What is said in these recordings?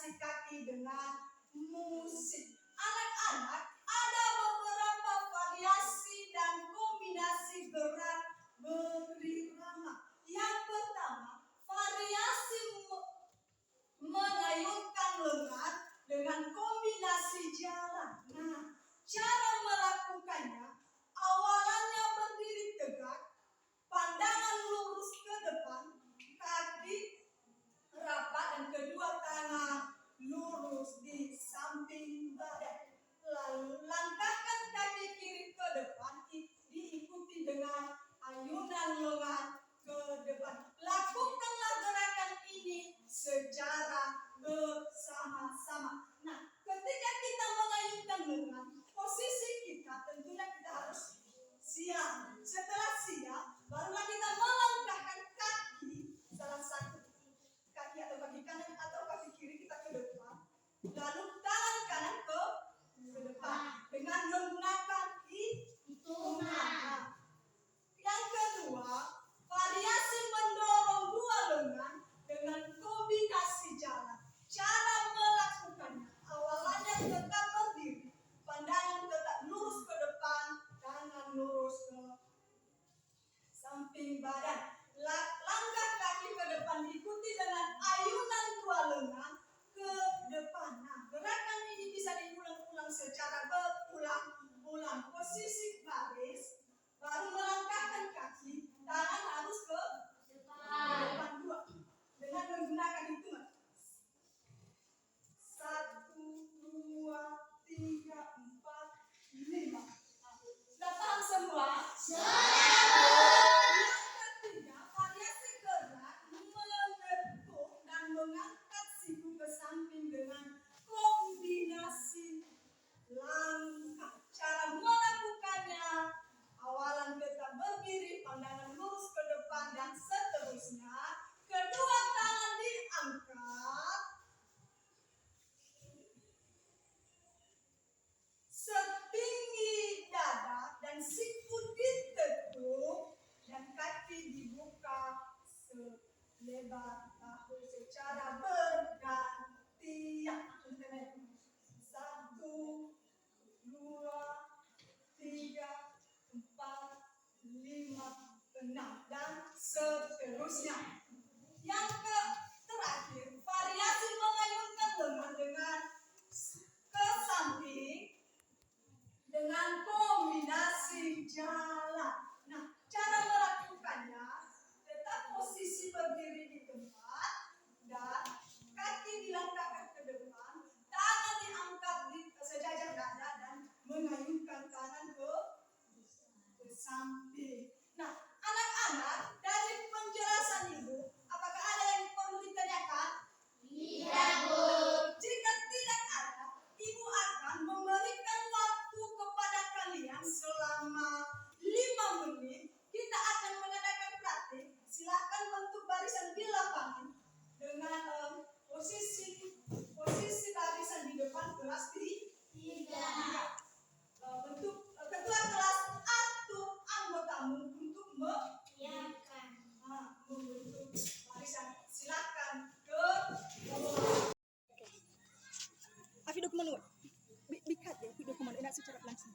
kombinasi kaki dengan musik. Anak-anak, ada beberapa variasi dan kombinasi gerak berirama. Yang pertama, variasi mengayunkan lengan dengan kombinasi jalan. Nah, cara melakukannya, awalannya berdiri tegak, pandangan lurus ke depan, kaki rapat dan kedua tangan lurus di samping badan. Lalu langkahkan kaki kiri ke depan, diikuti dengan ayunan lengan ke depan. Lakukanlah gerakan ini secara bersama-sama. Nah, ketika kita mengayunkan lengan, posisi kita tentunya kita harus siap. Setelah siap, barulah kita melangkahkan kaki, salah satu kaki atau kaki kanan atau kaki kiri kita ke depan. Lalu tangan kanan ke depan dengan menggunakan hitungan. Yang kedua, variasi mendorong dua lengan dengan kombinasi jalan. Cara melakukannya, awalannya tetap berdiri, pandangan tetap lurus ke depan, tangan lurus ke samping badan. Langkah kaki ke depan diikuti dengan ayunan dua lengan ke depan. Nah, gerakan ini bisa diulang-ulang secara berulang-ulang. Posisi baris, baru melangkahkan kaki, tangan harus ke depan dua dengan menggunakan hitungan 1, 2, 3, 4, 5. Sudah paham semua? Yang ketiga, variasi gerak mengetuk dan mengangkat siku ke samping dengan kombinasi langkah. Cara melakukannya, awalan tetap berdiri, pandangan lurus ke depan dan seterusnya. Kedua tangan diangkat setinggi dada dan siku ditetuk dan kaki dibuka selebar bahu secara bergantian. 1, 2, 3, 4, 5, 6 dan seterusnya. Yang terakhir, variasi mengayunkan lengan dengan ke samping dengan kombinasi jalan. Nah, cara melakukannya, tetap posisi berdiri di tempat dan kaki dilangkahkan ke depan, tangan diangkat di sejajar dada dan mengayunkan tangan ke samping. Nah, anak-anak, dari penjelasan Ibu, apakah ada yang perlu ditanyakan? Tidak, Bu. Jika tidak ada, Ibu akan memberikan waktu kepada kalian selama 5 menit. Kita akan mengadakan praktik. Silakan bentuk barisan di lapangan dengan posisi barisan di depan kelas 3. Bentuk ketua kelas atur anggotamu untuk membentuk barisan. Silakan ke Afi dokumen bikat ya, dokumen enak secara langsung.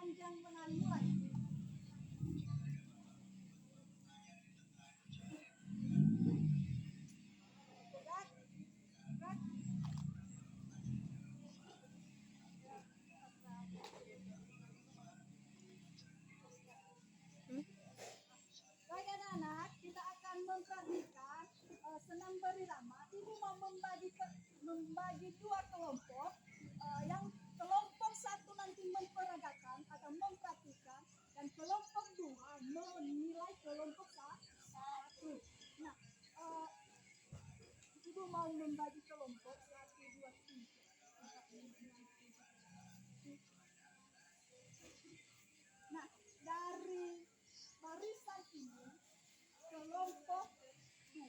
sepanjang lengan mulai. Gerak, gerak. Baik anak-anak, kita akan memperhatikan senam berirama. Ibu mau membagi dua kelompok. Yang kelompok satu nanti memperagakan atau memperhatikan, dan kelompok dua menilai kelompok satu. Nah, ibu mau membagi kelompok 1, 2, 3, 4, 5, 6, 7. Nah, dari barisan ini kelompok 2,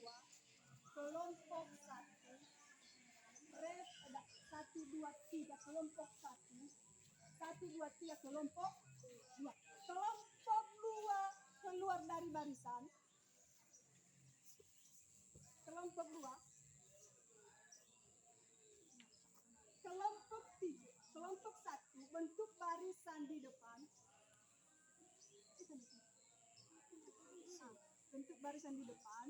kelompok 1, ref ada 1, 2, 3 kelompok 1, 1, 2, 3 kelompok 2. Kelompok 2 keluar dari barisan. Kelompok 2. Kelompok 3, kelompok 1 bentuk barisan di depan. Bentuk barisan di depan.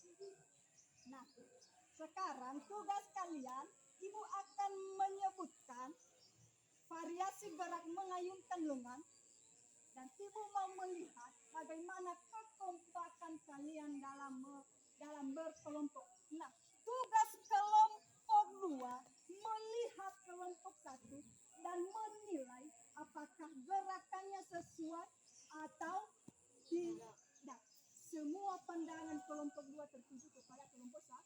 Oke. Nah, sekarang tugas kalian, ibu akan menyebutkan variasi gerak mengayunkan lengan, dan ibu mau melihat bagaimana kekompakan kalian dalam berkelompok. Nah, tugas kelompok 2 melihat kelompok 1 dan menilai apakah gerakannya sesuai atau tidak. Semua pandangan kelompok 2 tertuju kepada kelompok 1.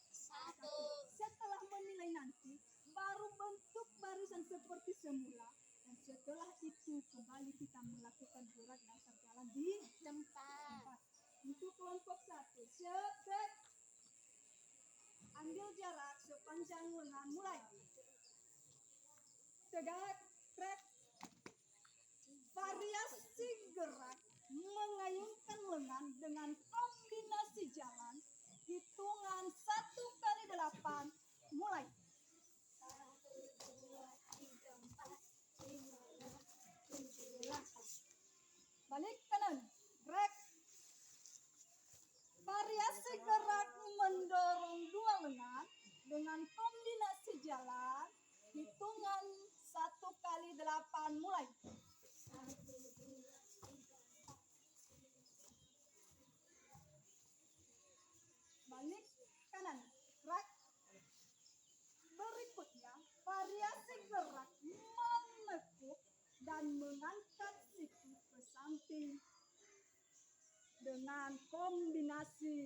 Setelah menilai nanti, baru bentuk barisan seperti semula. Dan setelah itu kembali kita melakukan gerak dasar jalan di tempat. Untuk kelompok 1, cepat. Ambil jarak sepanjang lengan mulai. Tegak, trek. Variasi gerak mengayunkan lengan dengan kombinasi jalan. Hitungan 1 kali 8. Mulai. 1, 2, 3, 4, 5, 6, 7, 8. Balik kanan. Gerak. Variasi gerak mendorong dua lengan dengan kombinasi jalan. Hitungan 1 kali 8. Mulai. 1, 2, 3, 4. Balik kanan. Gerak. Berikutnya, variasi gerak menekuk dan mengangkat siku ke samping dengan kombinasi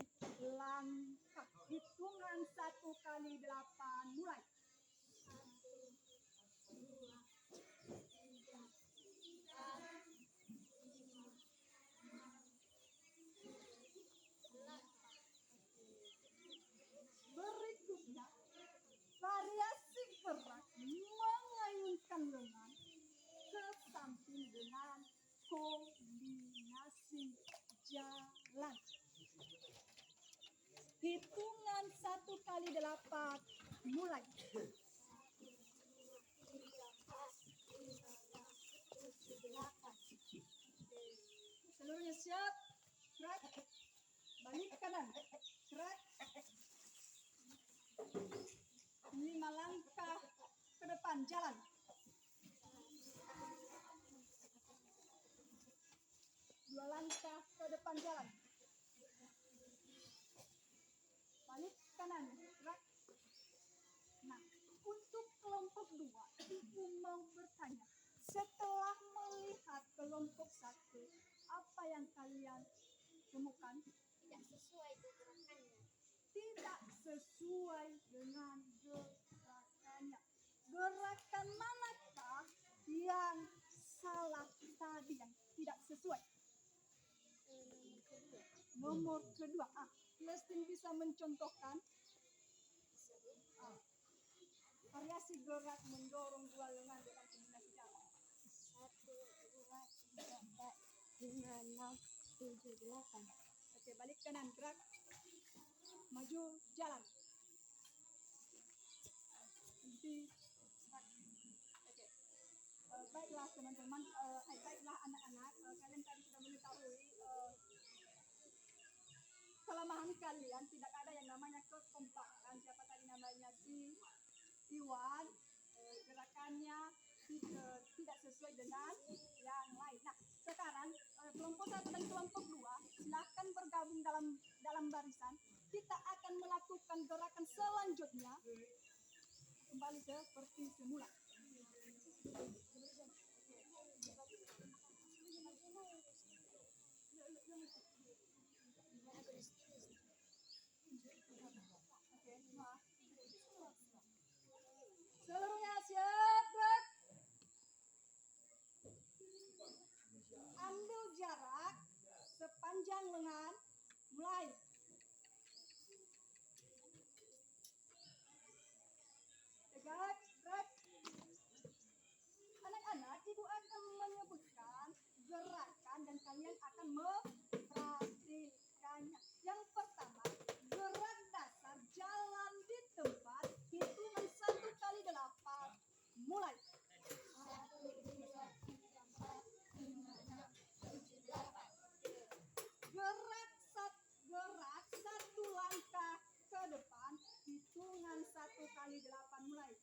langkah. Hitungan 1 kali 8. Mulai. 1, 2, 3, 4, 5, 6, 7, 8. Berikutnya, variasi gerak mengayunkan lengan ke samping dengan kombinasi jalan. Hitungan 1 kali 8. Mulai. 1, 2, 3, 4, 5, 6, 7, 8. Seluruhnya siap. Gerak. Balik kanan. Gerak. 5 langkah ke depan, jalan. 2 langkah ke depan, jalan. Balik kanan, gerak. Nah, untuk kelompok 2, ibu mau bertanya, setelah melihat kelompok 1, apa yang kalian temukan? Tidak sesuai gerakannya. Tidak sesuai dengan gerakannya. Gerakan manakah yang salah tadi, yang tidak sesuai? Nomor kedua. Lestin bisa mencontohkan variasi gerak mendorong dua lengan dengan kombinasi jalan. 1, 2, 3, 4, 5, 6, 7, 8. Oke, balik kanan, gerak. Maju, jalan. Berhenti. Oke. Baiklah teman-teman, baiklah anak-anak, kalian tadi sudah mengetahui kelemahan kalian, tidak ada yang namanya kekompakan. Siapa tadi namanya si Iwan, gerakannya tidak sesuai dengan yang lain. Nah, sekarang kelompok 1 dan kelompok 2 silahkan bergabung dalam barisan. Kita akan melakukan gerakan selanjutnya kembali seperti semula. Seluruhnya siap, gerak. Ambil jarak sepanjang lengan, mulai. Tegak, gerak. Anak-anak, ibu akan menyebutkan gerakan dan kalian akan memperhatikannya. Yang pertama, gerak dasar jalan di tempat, hitungan 1 kali 8. Mulai. Gerak satu langkah ke depan, hitungan 1 kali 8. Mulai.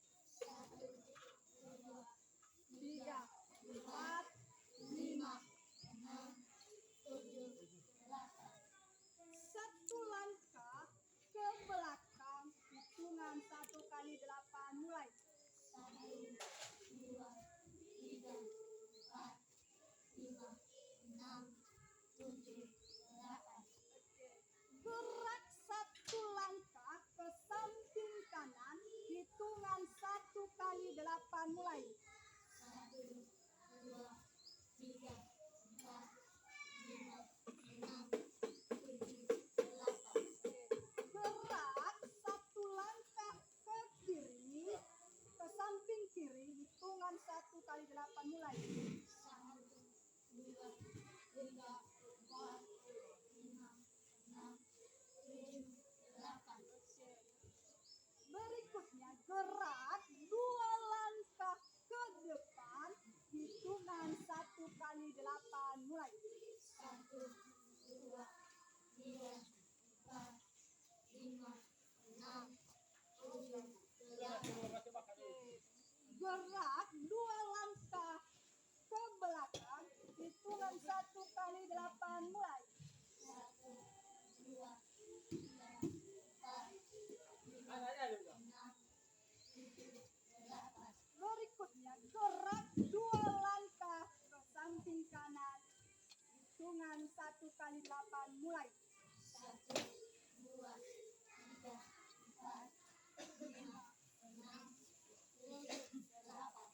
3, 4, 5, 6, 7, 8. Satu langkah ke belakang, hitungan 1 kali 8. Mulai. 1, 2, 3, 4, 5, 6, 7, 8. Gerak satu langkah ke samping kanan, hitungan 1 kali 8. Mulai. 1, 2, 3, 4, 5, 6, 7, 8. Gerak satu langkah ke kiri, ke samping kiri, hitungan 1 kali 8. Mulai. 1, 2, 3, 4, 5, 6, 7, 8. Berikutnya gerak 2 langkah ke depan, hitungan 1 kali 8. Mulai. 1, 2, 3, 4, 5, 6, 7, 8. Gerak 2 langkah ke belakang, hitungan 1 kali 8. Mulai. 1, 2, 3, 4, 5, 6, 7, 8. Berikutnya gerak 2 langkah ke samping kanan, hitungan 1 kali 8. Mulai. 1, 2, 3, 4, 5, 6, 7, 8.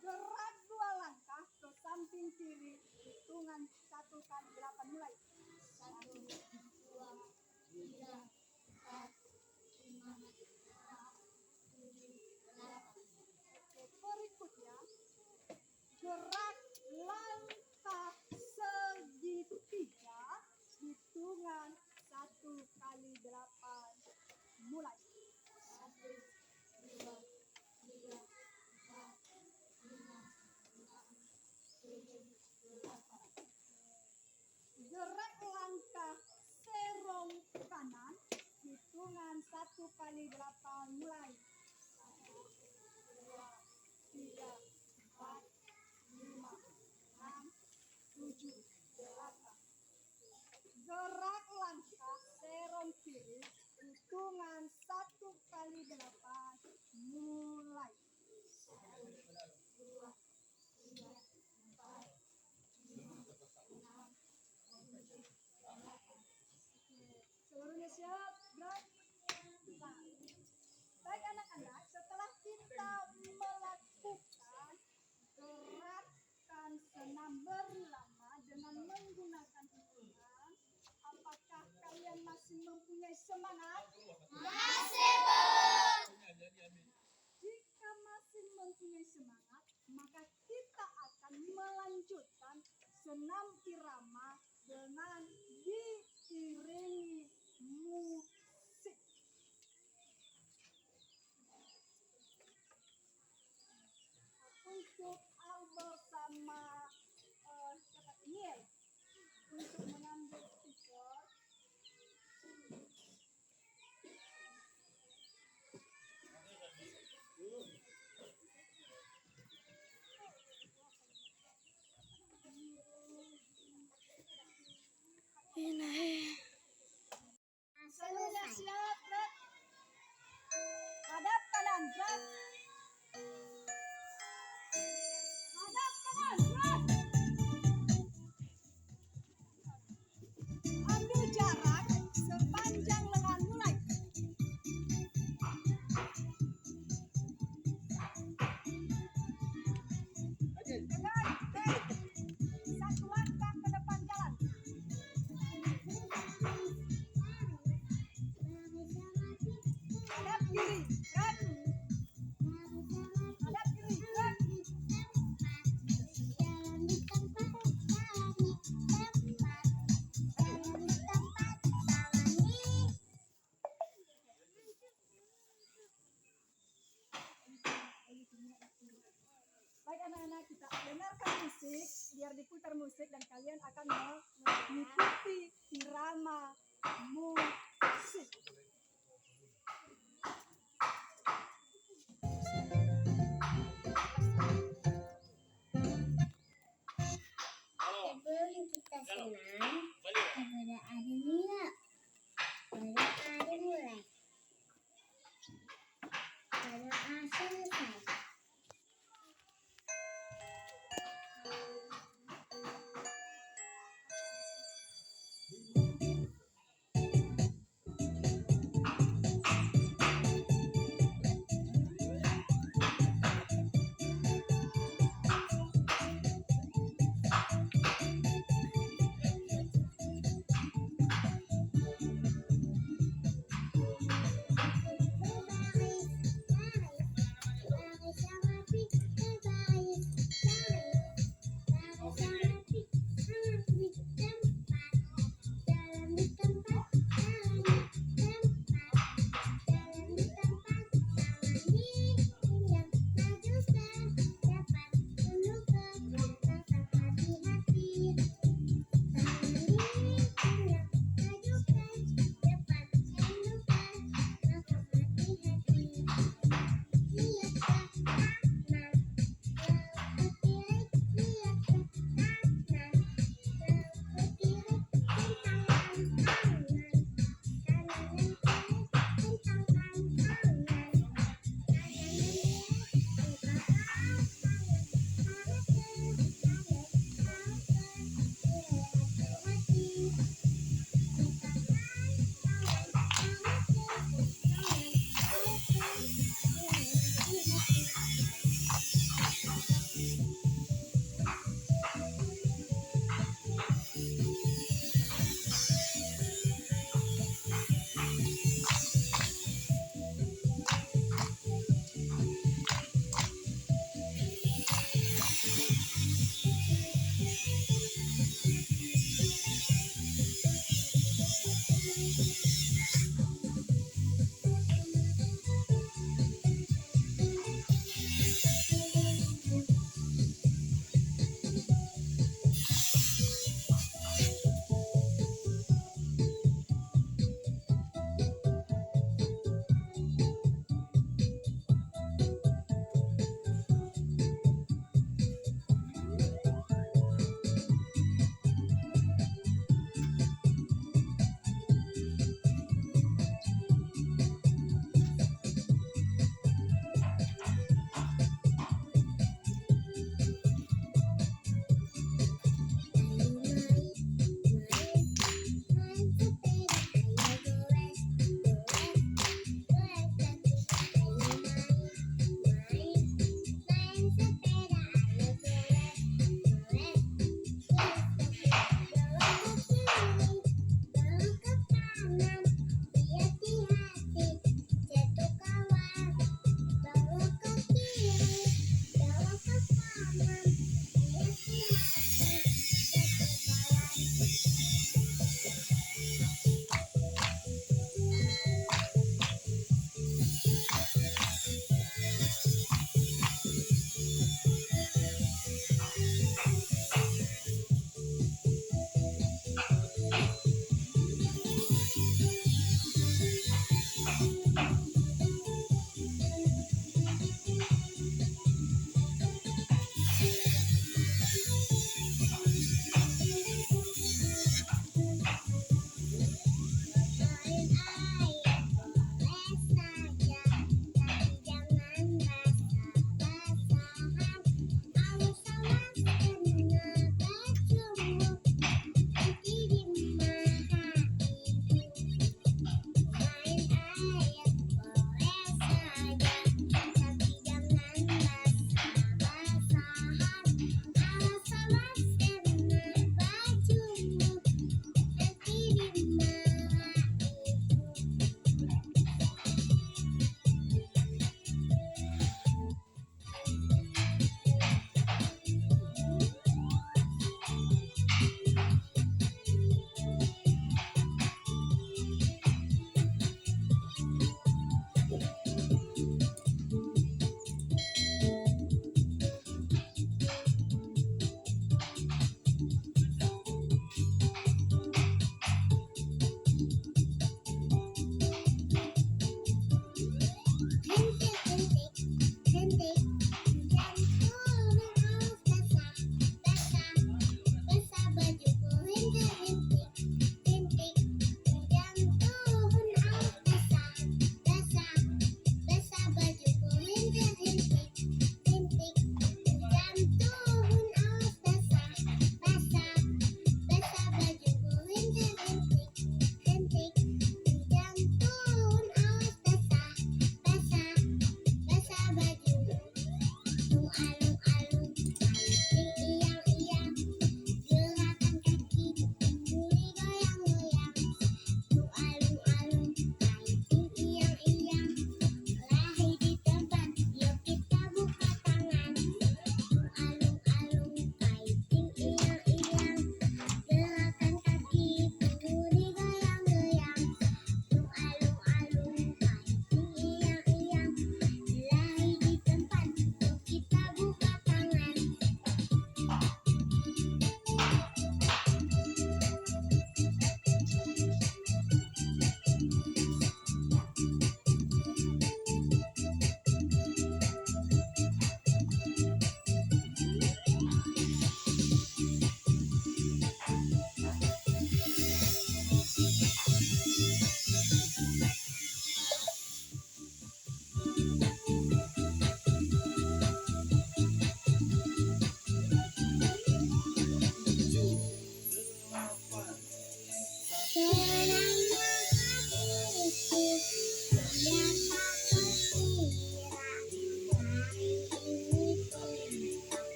Gerak 2 langkah ke samping kiri, hitungan 1 kali 8. Mulai. 1, 2, 3, 4, 5, 6, 7, 8. Berikutnya gerak langkah segitiga, hitungan 1 kali 8. Mulai. 1, 2, 3, 4, 5, 6, 7, 8. Gerak langkah serong kanan, hitungan 1 kali 8. Mulai. 1, 2, 3, 4, 5, 6, 7, 8. Gerak langkah serong kiri, hitungan 1 kali 8. Mulai. 1, 2, 3, 4, 5, 6, 7, 8. Seluruhnya siap, gerak. Nah, baik anak-anak, setelah kita melakukan gerakan senam berilama dengan menggunakan hitungan, apakah kalian masih mempunyai semangat? Masih, Bu. Jika masih mempunyai semangat, maka kita akan melanjutkan senam irama dengan diiringi musik. Untuk untuk mengambil stiker. Semuanya siap, Brad. Hadap kanan, Brad. Hadap kanan, Brad. Ambil jarak sepanjang lengan mulai. Dengan baik. Satu langkah ke depan jalan. Hadap kiri, Brad. Hadap kiri, Brad. Baik anak-anak, kita dengarkan musik, biar diputar musik dan kalian akan mengikuti irama musik. Sebelum kita senang, keberdoaan dulu. Berdoa dimulai. Berdoa selesai.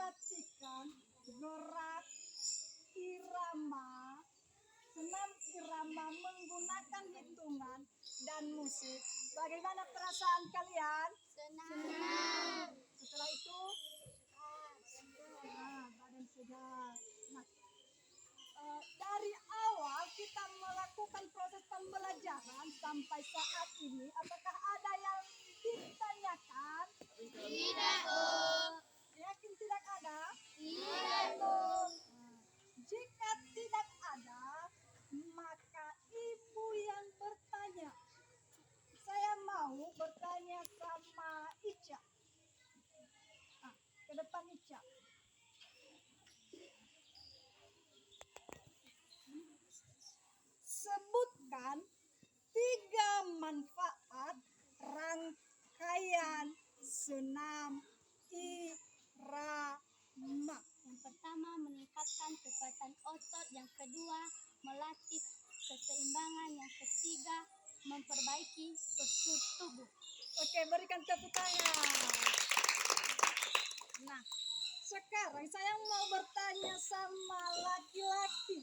perhatikan gerak irama, senam irama menggunakan hitungan dan musik. Bagaimana perasaan kalian? Senang. Setelah itu, badan segar. Nah, dari awal kita melakukan proses pembelajaran sampai saat ini, apakah ada yang ditanyakan? Tidak, Bu. Yakin tidak ada? Tidak, Bu. Jika tidak ada, maka ibu yang bertanya. Saya mau bertanya sama Ica. Ke depan Ica. Sebutkan 3 manfaat rangkaian senam irama. Yang pertama, meningkatkan kekuatan otot. Yang kedua, melatih keseimbangan. Yang ketiga, memperbaiki postur tubuh. Oke, berikan tepuk tangan. Nah, sekarang saya mau bertanya sama laki-laki.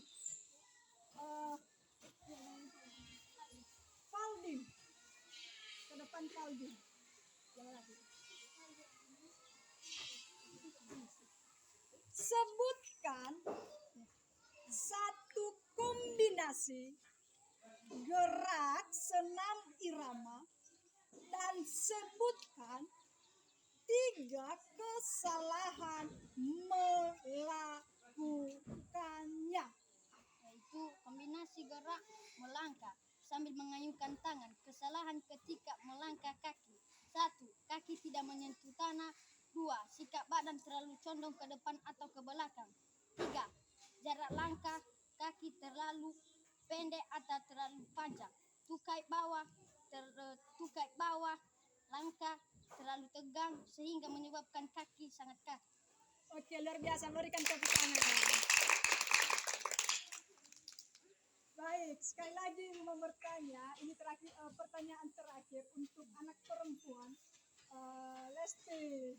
Faldin. Ke depan Faldin. Jangan lagi. Sebutkan satu kombinasi gerak senam irama dan sebutkan 3 kesalahan melakukannya. Yaitu kombinasi gerak melangkah sambil mengayunkan tangan. Kesalahan ketika melangkah kaki. 1. Kaki tidak menyentuh tanah. 2. Sikap badan terlalu condong ke depan atau ke belakang. 3. Jarak langkah kaki terlalu pendek atau terlalu panjang. Tukai bawah langkah terlalu tegang sehingga menyebabkan kaki sangat kaku. Oke, luar biasa. Berikan tepuk tangan. Baik, sekali lagi mau bertanya. Ini terakhir, pertanyaan terakhir untuk anak perempuan. Lesti.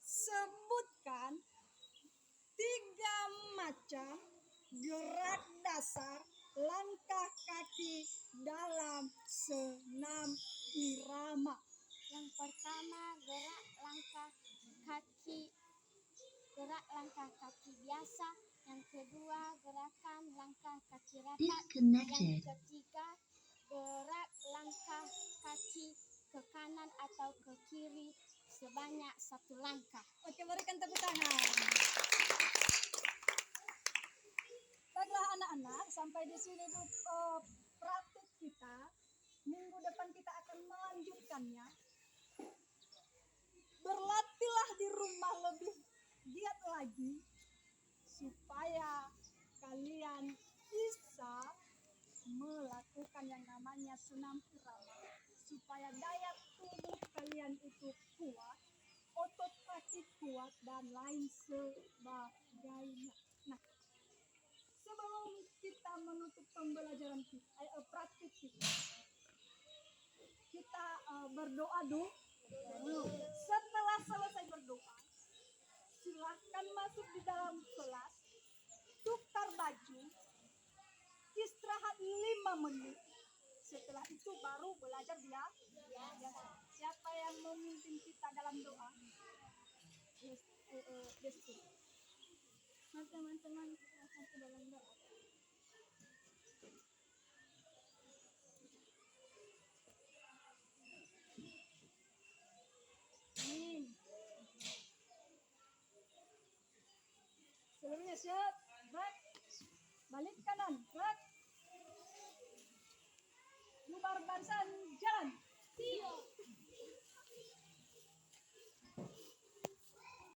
Sebutkan 3 macam gerak dasar langkah kaki dalam senam irama. Yang pertama, gerak langkah kaki biasa. Yang kedua, gerakan langkah kaki rapat. Yang ketiga, gerak langkah kaki ke kanan atau ke kiri sebanyak 1 langkah. Oke, berikan tepuk tangan. Baiklah anak-anak, sampai di sini dulu praktik kita. Minggu depan kita akan melanjutkannya. Berlatihlah di rumah lebih giat lagi supaya kalian bisa melakukan yang namanya senam irama, supaya daya tubuh kalian itu kuat, otot kaki kuat, dan lain sebagainya. Nah, sebelum kita menutup pembelajaran praktik kita berdoa dulu. Setelah selesai berdoa, silahkan masuk di dalam kelas, tukar baju, istirahat 5 menit. Setelah itu baru belajar biasa. Siapa yang memimpin kita dalam doa? Desti. Nah, teman-teman, kita masuk dalam doa. Amin. Seluruhnya siap. Balik kanan.